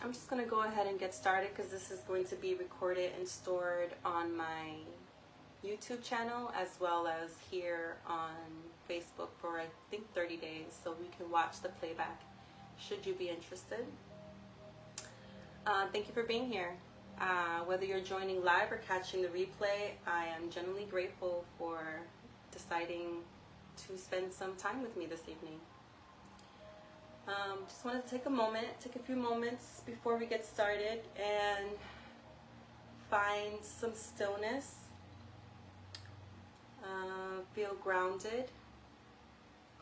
I'm just going to go ahead and get started because this is going to be recorded and stored on my YouTube channel as well as here on Facebook for I think 30 days, so we can watch the playback should you be interested. Thank you for being here. Whether you're joining live or catching the replay, I am genuinely grateful for deciding to spend some time with me this evening. Just want to take a few moments before we get started and find some stillness. Feel grounded,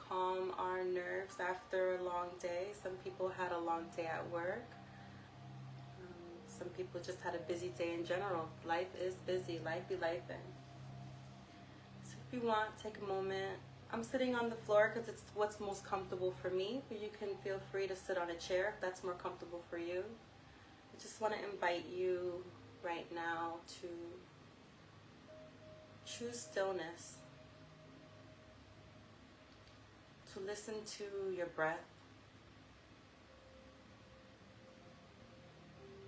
calm our nerves after a long day. Some people had a long day at work. Some people just had a busy day in general. Life is busy. Life be lifing. So if you want, take a moment. I'm sitting on the floor because it's what's most comfortable for me, but you can feel free to sit on a chair if that's more comfortable for you. I just want to invite you right now to choose stillness, to listen to your breath,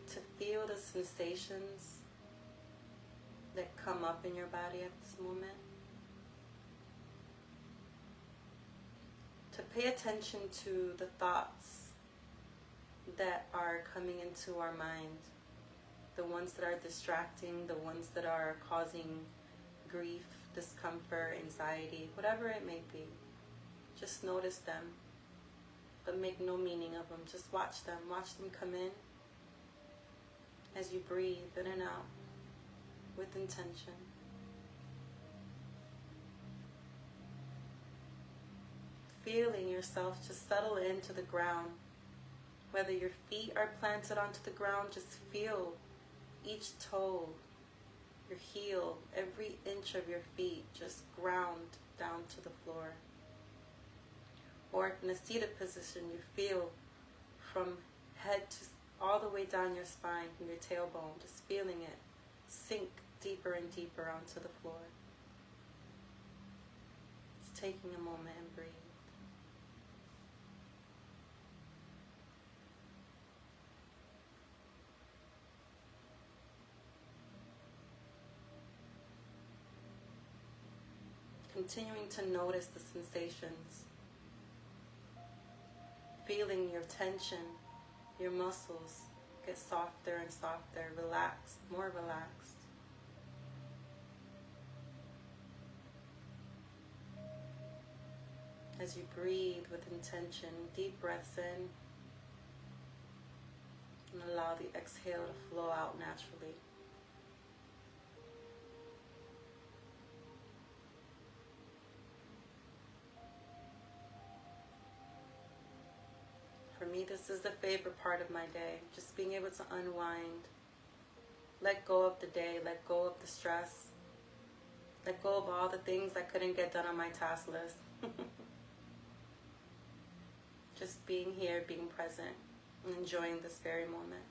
to feel the sensations that come up in your body at this moment. To pay attention to the thoughts that are coming into our mind, the ones that are distracting, the ones that are causing grief, discomfort, anxiety, whatever it may be. Just notice them, but make no meaning of them. Just watch them come in as you breathe in and out with intention. Feeling yourself just settle into the ground. Whether your feet are planted onto the ground, just feel each toe, your heel, every inch of your feet just ground down to the floor. Or in a seated position, you feel from head to all the way down your spine, from your tailbone, just feeling it sink deeper and deeper onto the floor. Just taking a moment and breathe. Continuing to notice the sensations, feeling your tension, your muscles get softer and softer, relaxed, more relaxed. As you breathe with intention, deep breaths in, and allow the exhale to flow out naturally. For me, this is the favorite part of my day, just being able to unwind, let go of the day, let go of the stress, let go of all the things I couldn't get done on my task list. Just being here, being present, and enjoying this very moment.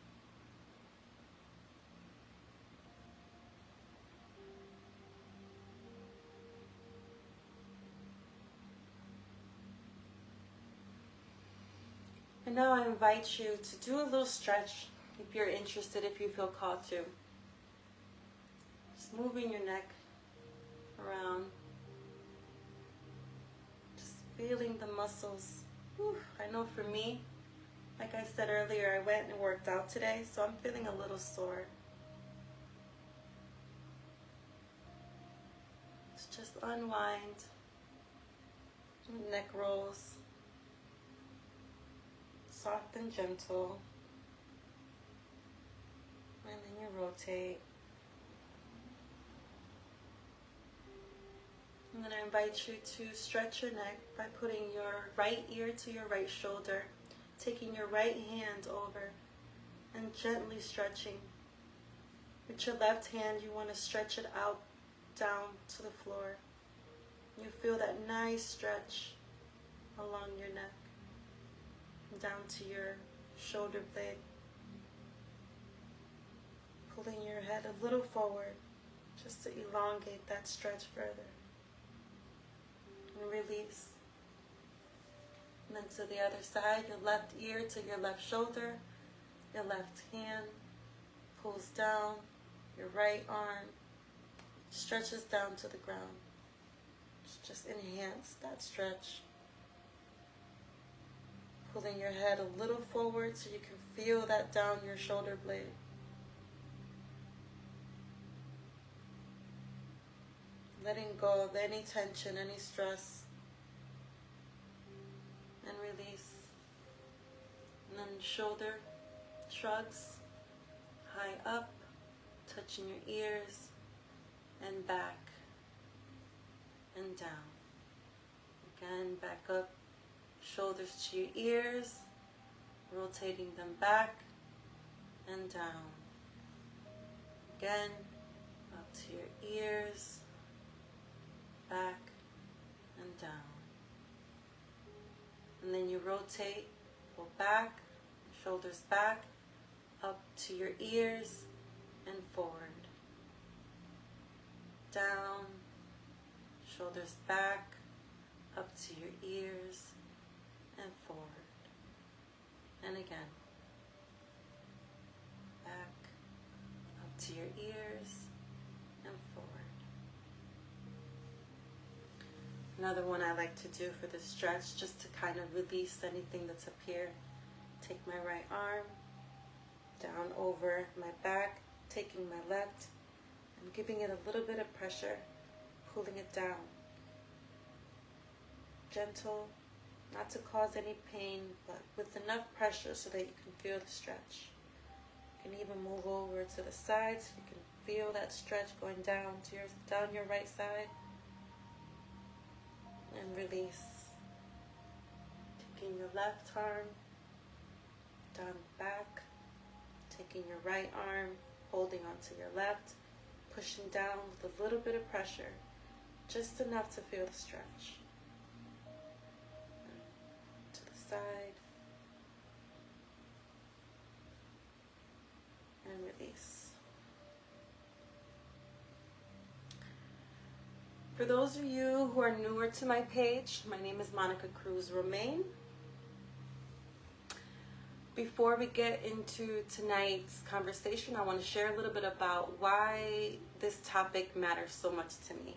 And now I invite you to do a little stretch if you're interested, if you feel called to. Just moving your neck around. Just feeling the muscles. Whew, I know for me, like I said earlier, I went and worked out today, so I'm feeling a little sore. Just unwind. Neck rolls. Soft and gentle, and then you rotate. I'm going to invite you to stretch your neck by putting your right ear to your right shoulder, taking your right hand over and gently stretching. With your left hand, you want to stretch it out down to the floor. You feel that nice stretch along your neck, down to your shoulder blade, pulling your head a little forward just to elongate that stretch further, and release. And then to the other side, your left ear to your left shoulder, Your left hand pulls down. Your right arm stretches down to the ground. Just enhance that stretch. Pulling your head a little forward so you can feel that down your shoulder blade. Letting go of any tension, any stress. And release. And then shoulder shrugs. High up, touching your ears. And back. And down. Again, back up. Shoulders to your ears. Rotating them back. And down. Again, up to your ears. Back and down. And then you rotate, go back, shoulders back, up to your ears and forward. Down, shoulders back, up to your ears and forward. And again. Back, up to your ears and forward. Another one I like to do for this stretch, just to kind of release anything that's up here. Take my right arm down over my back, taking my left and giving it a little bit of pressure, pulling it down. Gentle, not to cause any pain, but with enough pressure so that you can feel the stretch. You can even move over to the side so you can feel that stretch going down your right side. And release. Taking your left arm down the back, taking your right arm, holding onto your left, pushing down with a little bit of pressure, just enough to feel the stretch. To the side, and release. For those of you who are newer to my page, my name is Monica Cruz Romain. Before we get into tonight's conversation, I want to share a little bit about why this topic matters so much to me.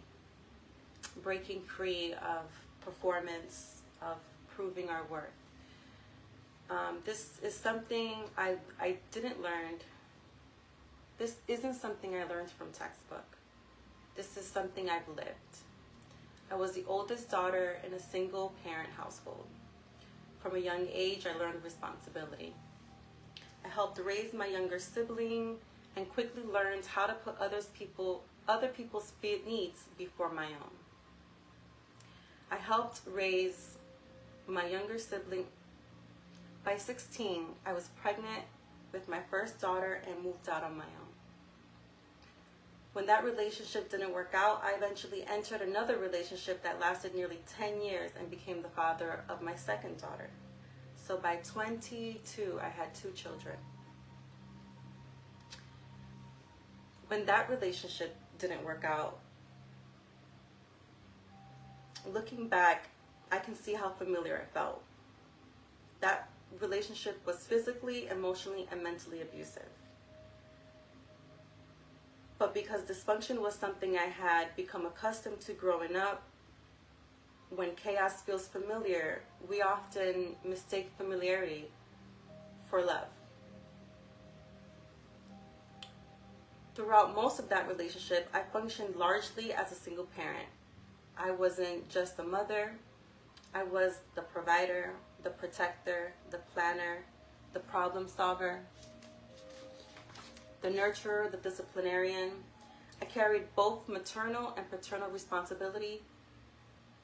Breaking free of performance, of proving our worth. This is something I didn't learn. This isn't something I learned from textbook. This is something I've lived. I was the oldest daughter in a single parent household. From a young age, I learned responsibility. I helped raise my younger sibling and quickly learned how to put other people's needs before my own. I helped raise my younger sibling. By 16, I was pregnant with my first daughter and moved out on my own. When that relationship didn't work out, I eventually entered another relationship that lasted nearly 10 years and became the father of my second daughter. So by 22, I had 2 children. When that relationship didn't work out, looking back, I can see how familiar it felt. That relationship was physically, emotionally, and mentally abusive. But because dysfunction was something I had become accustomed to growing up, when chaos feels familiar, we often mistake familiarity for love. Throughout most of that relationship, I functioned largely as a single parent. I wasn't just a mother. I was the provider, the protector, the planner, the problem solver, the nurturer, the disciplinarian. I carried both maternal and paternal responsibility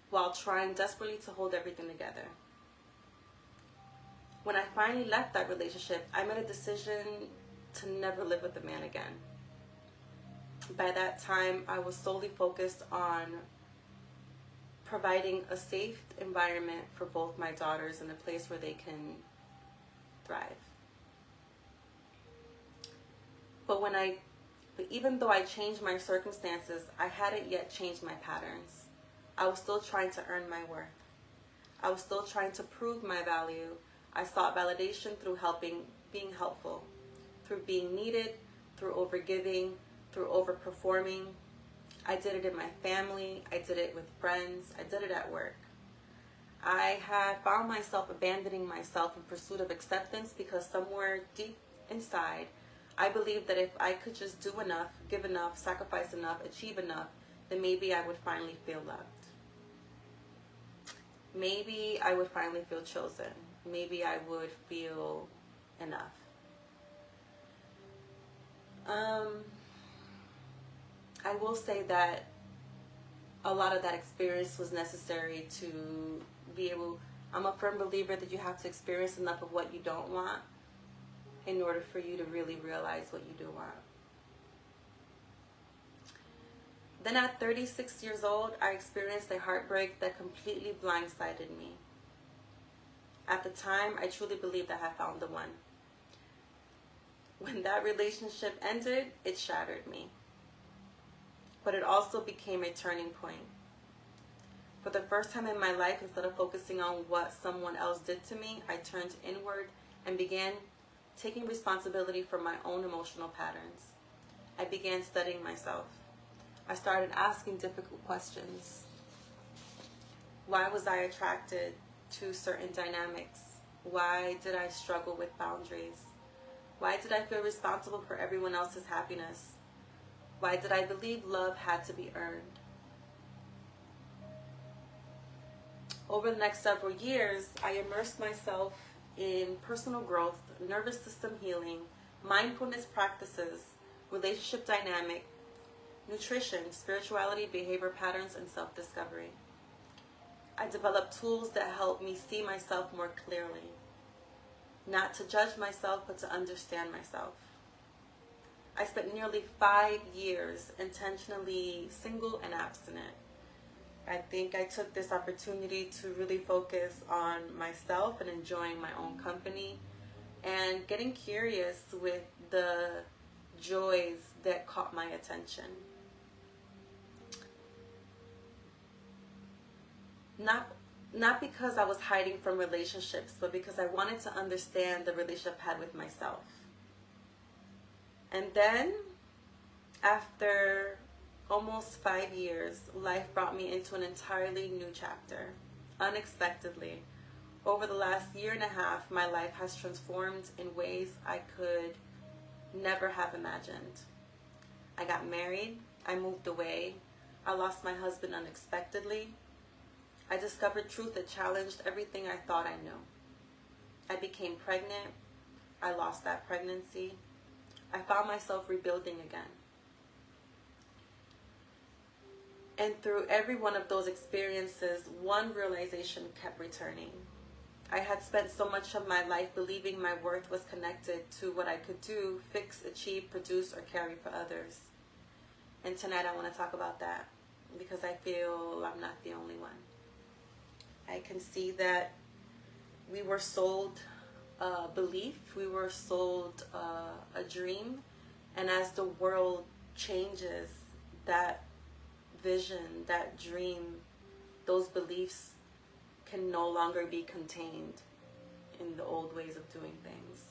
while trying desperately to hold everything together. When I finally left that relationship, I made a decision to never live with a man again. By that time, I was solely focused on providing a safe environment for both my daughters and a place where they can thrive. But even though I changed my circumstances, I hadn't yet changed my patterns. I was still trying to earn my worth. I was still trying to prove my value. I sought validation through helping being helpful, through being needed, through overgiving, through overperforming. I did it in my family. I did it with friends. I did it at work. I had found myself abandoning myself in pursuit of acceptance because somewhere deep inside, I believed that if I could just do enough, give enough, sacrifice enough, achieve enough, then maybe I would finally feel loved. Maybe I would finally feel chosen. Maybe I would feel enough. I will say that a lot of that experience was necessary to be able, I'm a firm believer that you have to experience enough of what you don't want in order for you to really realize what you do want. Then at 36 years old, I experienced a heartbreak that completely blindsided me. At the time, I truly believed I had found the one. When that relationship ended, it shattered me. But it also became a turning point. For the first time in my life, instead of focusing on what someone else did to me, I turned inward and began taking responsibility for my own emotional patterns. I began studying myself. I started asking difficult questions. Why was I attracted to certain dynamics? Why did I struggle with boundaries? Why did I feel responsible for everyone else's happiness? Why did I believe love had to be earned? Over the next several years, I immersed myself in personal growth, nervous system healing, mindfulness practices, relationship dynamic, nutrition, spirituality, behavior patterns, and self-discovery. I developed tools that help me see myself more clearly. Not to judge myself, but to understand myself. I spent nearly 5 years intentionally single and abstinent. I think I took this opportunity to really focus on myself and enjoying my own company and getting curious with the joys that caught my attention. Not because I was hiding from relationships, but because I wanted to understand the relationship I had with myself. And then, after almost 5 years, life brought me into an entirely new chapter, unexpectedly. Over the last year and a half, my life has transformed in ways I could never have imagined. I got married, I moved away, I lost my husband unexpectedly. I discovered truth that challenged everything I thought I knew. I became pregnant, I lost that pregnancy. I found myself rebuilding again. And through every one of those experiences, one realization kept returning. I had spent so much of my life believing my worth was connected to what I could do, fix, achieve, produce, or carry for others. And tonight I want to talk about that because I feel I'm not the only one. I can see that we were sold belief, we were sold a dream, and as the world changes, that vision, that dream, those beliefs can no longer be contained in the old ways of doing things.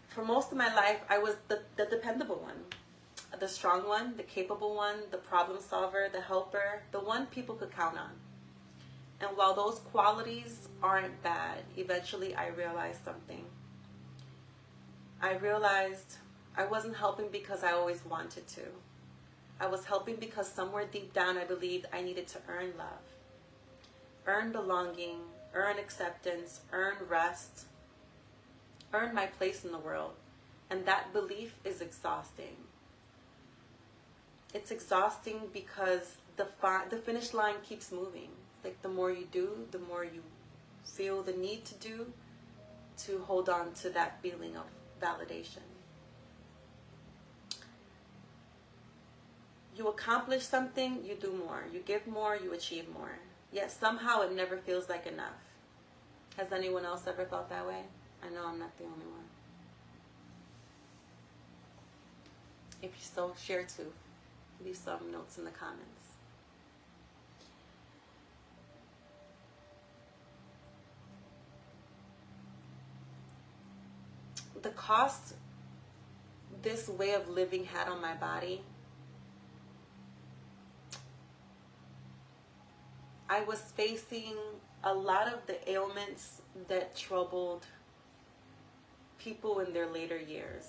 For most of my life, I was the dependable one, the strong one, the capable one, the problem solver, the helper, the one people could count on. And while those qualities aren't bad, eventually I realized something. I realized I wasn't helping because I always wanted to. I was helping because somewhere deep down I believed I needed to earn love, earn belonging, earn acceptance, earn rest, earn my place in the world. And that belief is exhausting. It's exhausting because the finish line keeps moving. Like the more you do, the more you feel the need to do to hold on to that feeling of validation. You accomplish something, you do more. You give more, you achieve more. Yet somehow it never feels like enough. Has anyone else ever felt that way? I know I'm not the only one. If you so, share too. Leave some notes in the comments. the cost this way of living had on my body, I was facing a lot of the ailments that troubled people in their later years.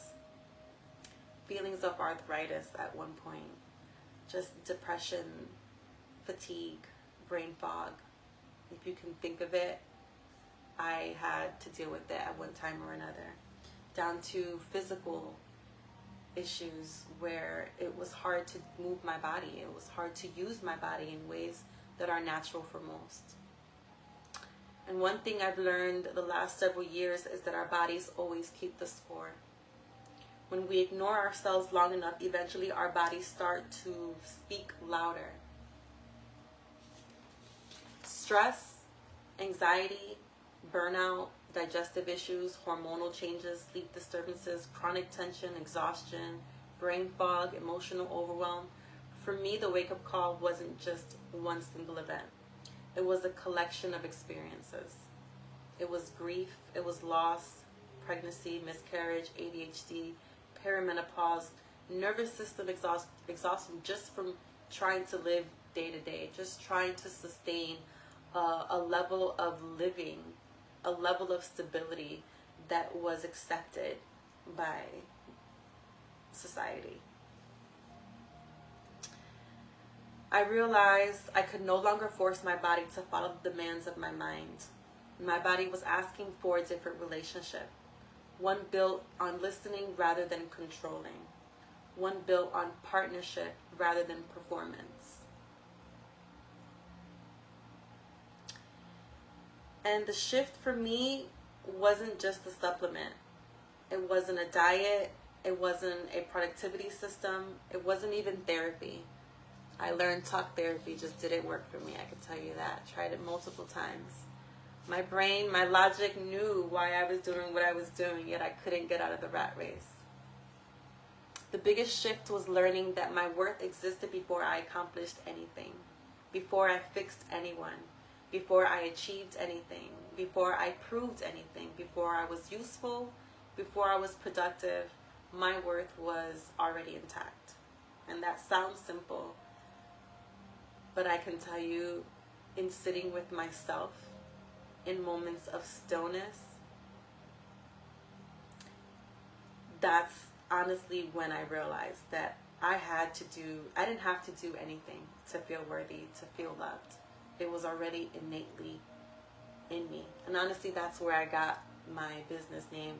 Feelings of arthritis at one point, just depression, fatigue, brain fog. If you can think of it, I had to deal with it at one time or another. Down to physical issues where it was hard to move my body. It was hard to use my body in ways that are natural for most. And one thing I've learned the last several years is that our bodies always keep the score. When we ignore ourselves long enough, eventually our bodies start to speak louder. Stress, anxiety, burnout, digestive issues, hormonal changes, sleep disturbances, chronic tension, exhaustion, brain fog, emotional overwhelm. For me, the wake-up call wasn't just one single event. It was a collection of experiences. It was grief, it was loss, pregnancy, miscarriage, ADHD, perimenopause, nervous system exhaustion just from trying to live day to day, just trying to sustain a level of living, a level of stability that was accepted by society. I realized I could no longer force my body to follow the demands of my mind. My body was asking for a different relationship, one built on listening rather than controlling, one built on partnership rather than performance. And the shift for me wasn't just a supplement. It wasn't a diet. It wasn't a productivity system. It wasn't even therapy. I learned talk therapy just didn't work for me. I can tell you that. Tried it multiple times. My brain, my logic knew why I was doing what I was doing, yet I couldn't get out of the rat race. The biggest shift was learning that my worth existed before I accomplished anything, before I fixed anyone, before I achieved anything, before I proved anything, before I was useful, before I was productive. My worth was already intact. And that sounds simple, but I can tell you, in sitting with myself, in moments of stillness, that's honestly when I realized that I didn't have to do anything to feel worthy, to feel loved. It was already innately in me. And honestly, that's where I got my business name,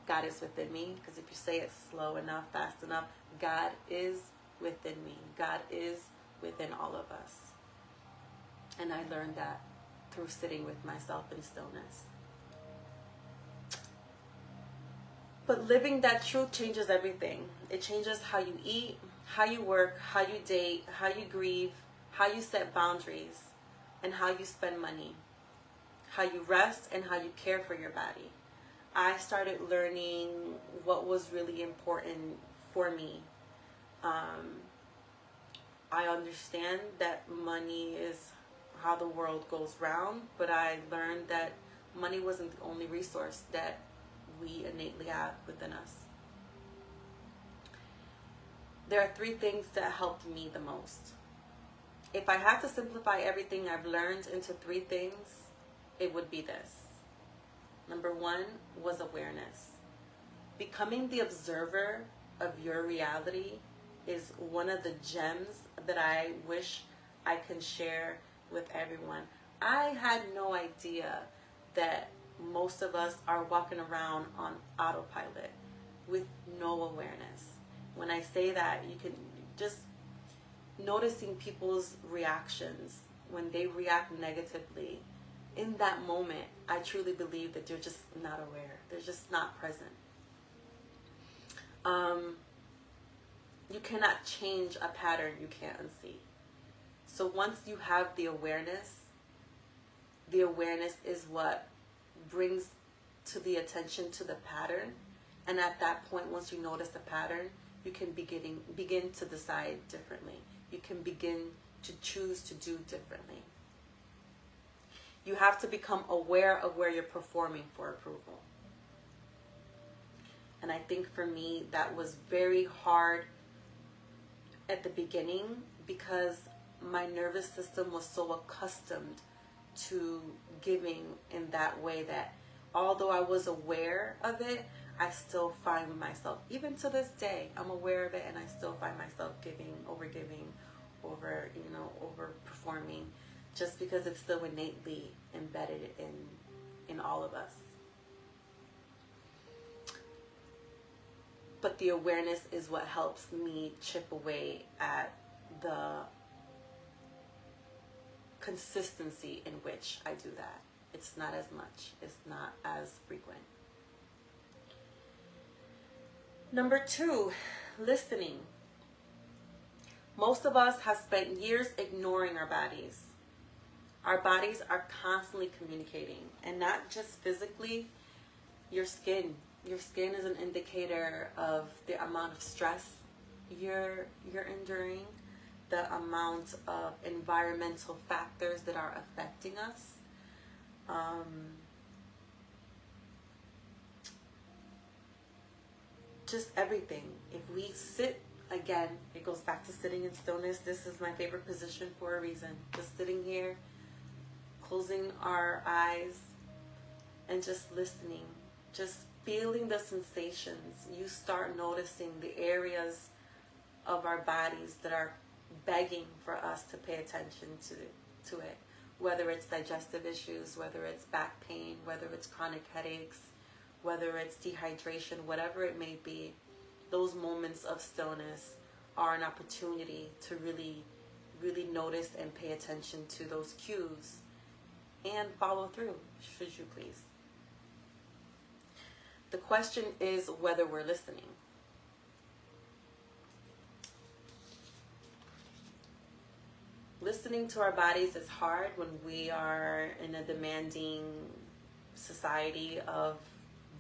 God is within me. Because if you say it slow enough, fast enough, God is within me. God is within all of us. And I learned that through sitting with myself in stillness. But living that truth changes everything. It changes how you eat, how you work, how you date, how you grieve, how you set boundaries, and how you spend money, how you rest, and how you care for your body. I started learning what was really important for me. I understand that money is how the world goes round, but I learned that money wasn't the only resource that we innately have within us. There are 3 things that helped me the most. If I had to simplify everything I've learned into 3 things, it would be this. Number 1 was awareness. Becoming the observer of your reality is one of the gems that I wish I can share with everyone. I had no idea that most of us are walking around on autopilot with no awareness. When I say that, you can just noticing people's reactions when they react negatively. In that moment, I truly believe that they're just not aware. They're just not present. You cannot change a pattern you can't unsee. So once you have the awareness is what brings to the attention to the pattern. And at that point, once you notice the pattern, you can begin to decide differently. You can begin to choose to do differently. You have to become aware of where you're performing for approval. And I think for me, that was very hard at the beginning because my nervous system was so accustomed to giving in that way that although I was aware of it, I still find myself, even to this day, I'm aware of it and I still find myself over performing, just because it's still innately embedded in all of us. But the awareness is what helps me chip away at the consistency in which I do that. It's not as much. It's not as frequent. Number 2, listening. Most of us have spent years ignoring our bodies. Our bodies are constantly communicating, and not just physically. Your skin is an indicator of the amount of stress you're enduring, the amount of environmental factors that are affecting us. Just everything. If we sit, again, it goes back to sitting in stillness. This is my favorite position for a reason. Just sitting here, closing our eyes, and just listening. Just feeling the sensations. You start noticing the areas of our bodies that are begging for us to pay attention to it. Whether it's digestive issues, whether it's back pain, whether it's chronic headaches, whether it's dehydration, whatever it may be, those moments of stillness are an opportunity to really, really notice and pay attention to those cues and follow through, should you please. The question is whether we're listening. Listening to our bodies is hard when we are in a demanding society of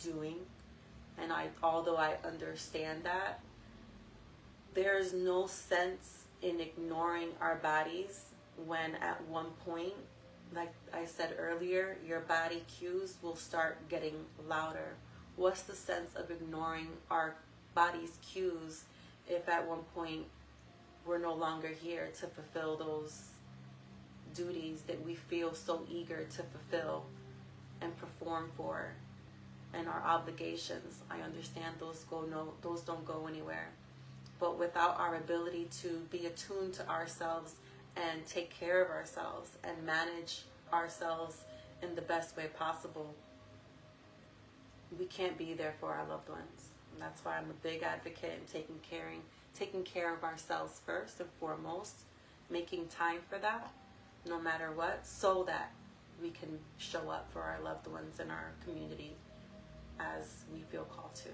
doing. And although I understand that, there's no sense in ignoring our bodies when at one point, like I said earlier, your body cues will start getting louder. What's the sense of ignoring our body's cues if at one point we're no longer here to fulfill those duties that we feel so eager to fulfill and perform for, and our obligations? I understand those don't go anywhere. But without our ability to be attuned to ourselves and take care of ourselves and manage ourselves in the best way possible, we can't be there for our loved ones. And that's why I'm a big advocate in taking care of ourselves first and foremost, making time for that no matter what, so that we can show up for our loved ones in our community as we feel called to.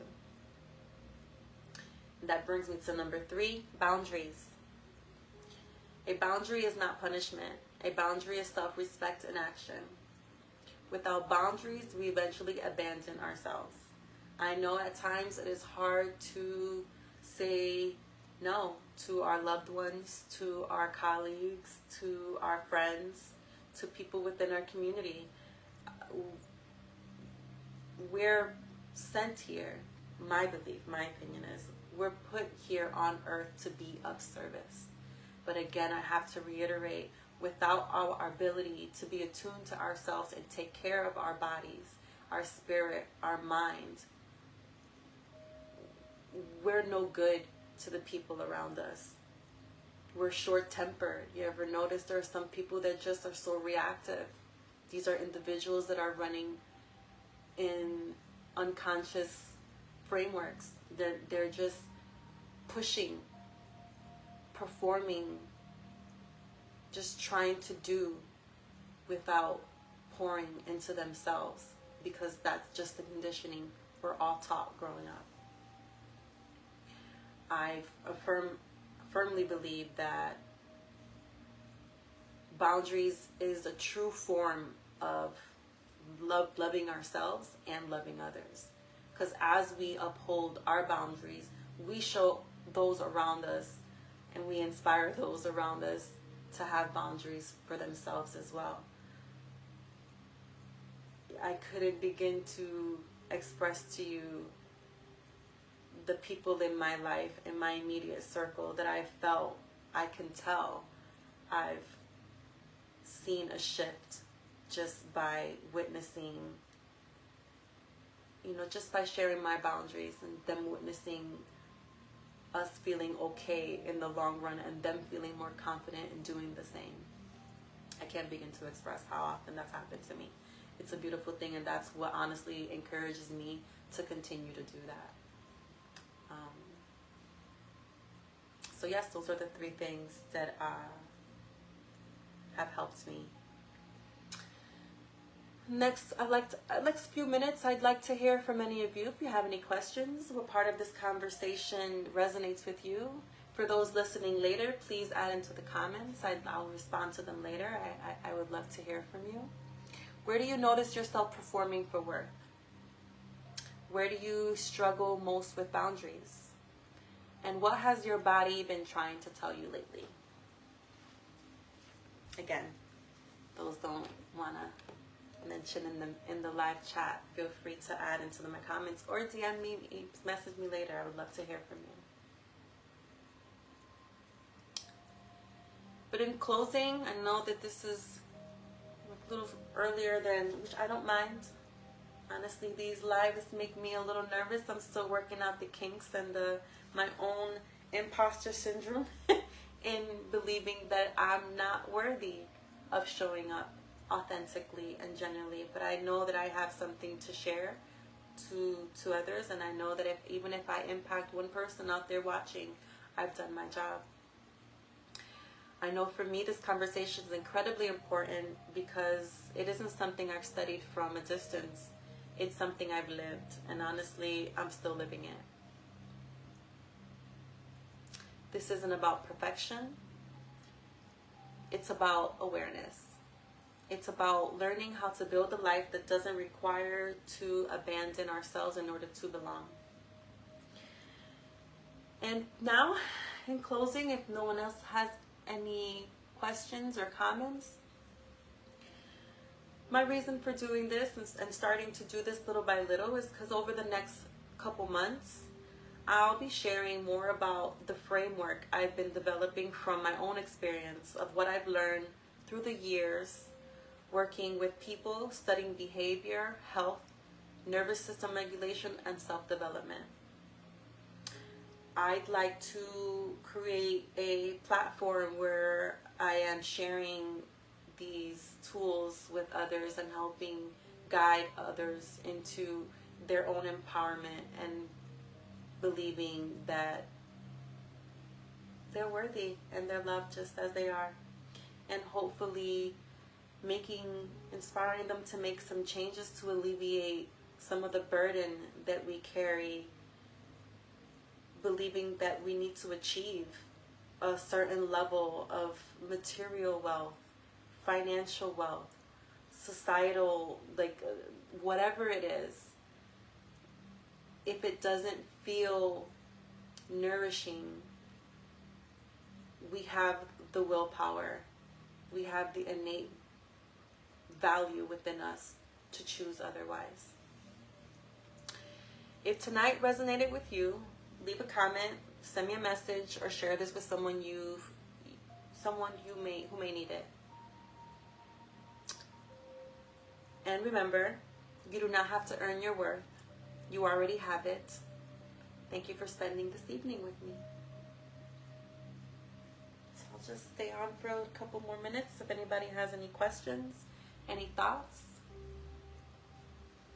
And that brings me to number 3, boundaries. A boundary is not punishment. A boundary is self-respect in action. Without boundaries, we eventually abandon ourselves. I know at times it is hard to say no to our loved ones, to our colleagues, to our friends, to people within our community. We're sent here, my belief, my opinion is, we're put here on earth to be of service. But again, I have to reiterate, without our ability to be attuned to ourselves and take care of our bodies, our spirit, our mind, we're no good to the people around us. We're short-tempered. You ever notice there are some people that just are so reactive? These are individuals that are running in unconscious frameworks. They're just pushing, performing, just trying to do without pouring into themselves, because that's just the conditioning we're all taught growing up. I firmly believe that boundaries is a true form of loving ourselves and loving others. Because as we uphold our boundaries, we show those around us and we inspire those around us to have boundaries for themselves as well. I couldn't begin to express to you the people in my life, in my immediate circle, that I can tell I've seen a shift just by witnessing, just by sharing my boundaries and them witnessing us feeling okay in the long run and them feeling more confident in doing the same. I can't begin to express how often that's happened to me. It's a beautiful thing, and that's what honestly encourages me to continue to do that. So yes, those are the 3 things that have helped me. Next few minutes, I'd like to hear from any of you. If you have any questions, what part of this conversation resonates with you. For those listening later, please add into the comments. I'll respond to them later. I would love to hear from you. Where do you notice yourself performing for work? Where do you struggle most with boundaries? And what has your body been trying to tell you lately? Again, those don't want to mention in the live chat, feel free to add into my comments or DM me, message me later. I would love to hear from you. But in closing, I know that this is a little earlier than, which I don't mind. Honestly, these lives make me a little nervous. I'm still working out the kinks and my own imposter syndrome in believing that I'm not worthy of showing up authentically and genuinely. But I know that I have something to share to others, and I know that even if I impact one person out there watching, I've done my job. I know for me this conversation is incredibly important because it isn't something I've studied from a distance. It's something I've lived, and honestly, I'm still living it. This isn't about perfection. It's about awareness. It's about learning how to build a life that doesn't require to abandon ourselves in order to belong. And now, in closing, if no one else has any questions or comments, my reason for doing this and starting to do this little by little is because over the next couple months, I'll be sharing more about the framework I've been developing from my own experience of what I've learned through the years working with people, studying behavior, health, nervous system regulation, and self-development. I'd like to create a platform where I am sharing these tools with others and helping guide others into their own empowerment and believing that they're worthy and they're loved just as they are, and hopefully inspiring them to make some changes to alleviate some of the burden that we carry, believing that we need to achieve a certain level of material wealth, financial wealth, societal, whatever it is. If it doesn't feel nourishing, we have the willpower, we have the innate value within us to choose otherwise. If tonight resonated with you, leave a comment, send me a message, or share this with someone who may need it. And remember, you do not have to earn your worth. You already have it. Thank you for spending this evening with me. So I'll just stay on for a couple more minutes if anybody has any questions, any thoughts.